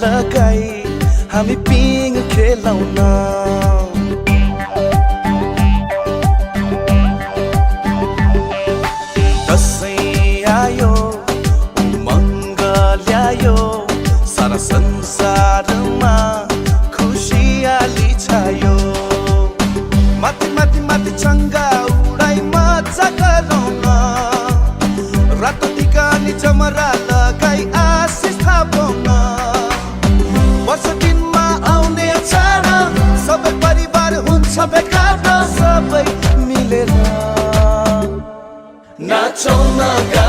लगाई हामी पिङ खेलाउन दशैं आयो उमङ्ग ल्यायो सारा संसारमा खुसियाली छायो माथि माथि माथि चङ्गा उडाई मजा गरौँ रातो टिका नि जमरा लगाई आशिष थापौँ वर्ष दिनमा आउने अचानक सबै परिवार हुन्छ भेट सबै मिलेर नाचौँ न